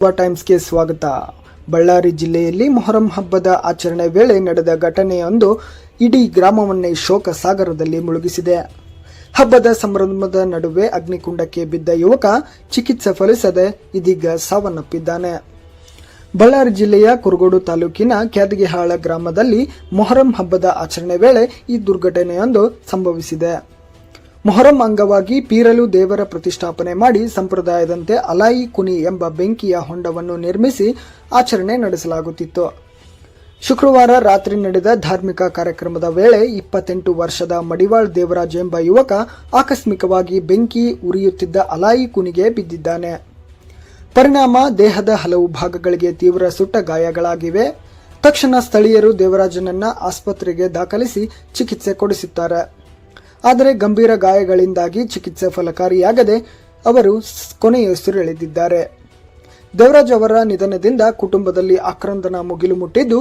ಟೈಮ್ಸ್ಗೆ ಸ್ವಾಗತ. ಬಳ್ಳಾರಿ ಜಿಲ್ಲೆಯಲ್ಲಿ ಮೊಹರಂ ಹಬ್ಬದ ಆಚರಣೆ ವೇಳೆ ನಡೆದ ಘಟನೆಯೊಂದು ಇಡೀ ಗ್ರಾಮವನ್ನೇ ಶೋಕ ಸಾಗರದಲ್ಲಿ ಮುಳುಗಿಸಿದೆ. ಹಬ್ಬದ ಸಂಭ್ರಮದ ನಡುವೆ ಅಗ್ನಿಕುಂಡಕ್ಕೆ ಬಿದ್ದ ಯುವಕ ಚಿಕಿತ್ಸೆ ಫಲಿಸದೆ ಇದೀಗ ಸಾವನ್ನಪ್ಪಿದ್ದಾನೆ. ಬಳ್ಳಾರಿ ಜಿಲ್ಲೆಯ ಕುರುಗೋಡು ತಾಲೂಕಿನ ಕ್ಯಾದಗಿಹಾಳ ಗ್ರಾಮದಲ್ಲಿ ಮೊಹರಂ ಹಬ್ಬದ ಆಚರಣೆ ವೇಳೆ ಈ ದುರ್ಘಟನೆಯೊಂದು ಸಂಭವಿಸಿದೆ. ಮೊಹರಂ ಅಂಗವಾಗಿ ಪೀರಲು ದೇವರ ಪ್ರತಿಷ್ಠಾಪನೆ ಮಾಡಿ ಸಂಪ್ರದಾಯದಂತೆ ಅಲಾಯಿ ಕುನಿ ಎಂಬ ಬೆಂಕಿಯ ಹೊಂಡವನ್ನು ನಿರ್ಮಿಸಿ ಆಚರಣೆ ನಡೆಸಲಾಗುತ್ತಿತ್ತು. ಶುಕ್ರವಾರ ರಾತ್ರಿ ನಡೆದ ಧಾರ್ಮಿಕ ಕಾರ್ಯಕ್ರಮದ ವೇಳೆ 28 ವರ್ಷದ ಮಡಿವಾಳ್ ದೇವರಾಜ್ ಎಂಬ ಯುವಕ ಆಕಸ್ಮಿಕವಾಗಿ ಬೆಂಕಿ ಉರಿಯುತ್ತಿದ್ದ ಅಲಾಯಿ ಕುನಿಗೆ ಬಿದ್ದಿದ್ದಾನೆ. ಪರಿಣಾಮ ದೇಹದ ಹಲವು ಭಾಗಗಳಿಗೆ ತೀವ್ರ ಸುಟ್ಟ ಗಾಯಗಳಾಗಿವೆ. ತಕ್ಷಣ ಸ್ಥಳೀಯರು ದೇವರಾಜನನ್ನ ಆಸ್ಪತ್ರೆಗೆ ದಾಖಲಿಸಿ ಚಿಕಿತ್ಸೆ ಕೊಡಿಸುತ್ತಾರೆ. ಆದರೆ ಗಂಭೀರ ಗಾಯಗಳಿಂದಾಗಿ ಚಿಕಿತ್ಸೆ ಫಲಕಾರಿಯಾಗದೆ ಅವರು ಕೊನೆಯುಸಿರೆಳೆದಿದ್ದಾರೆ. ದೇವರಾಜ್ ಅವರ ನಿಧನದಿಂದ ಕುಟುಂಬದಲ್ಲಿ ಆಕ್ರಂದನ ಮುಗಿಲು ಮುಟ್ಟಿದ್ದು,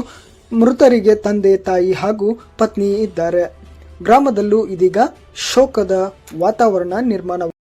ಮೃತರಿಗೆ ತಂದೆ, ತಾಯಿ ಹಾಗೂ ಪತ್ನಿ ಇದ್ದಾರೆ. ಗ್ರಾಮದಲ್ಲೂ ಇದೀಗ ಶೋಕದ ವಾತಾವರಣ ನಿರ್ಮಾಣವಾಗಿದೆ.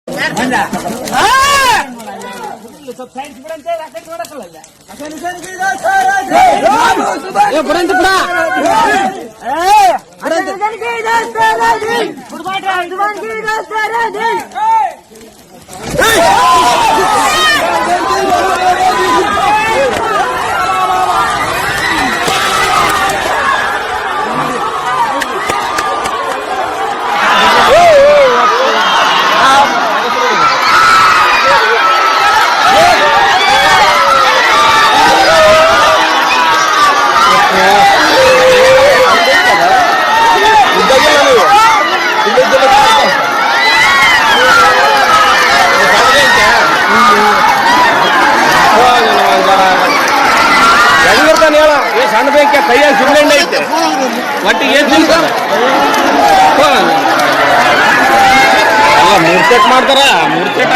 ಸಣ್ಣ ಬೇಕ ಕೈಯಾಗ ಸಿಗ್ಲೆಂಡ್ ಐತೆ ಒಟ್ಟಿಗೆ ಏನ್ ಮೂರ್ಸೆಟ್ ಮಾಡ್ತಾರ ಮೂರ್ಸೆಟ್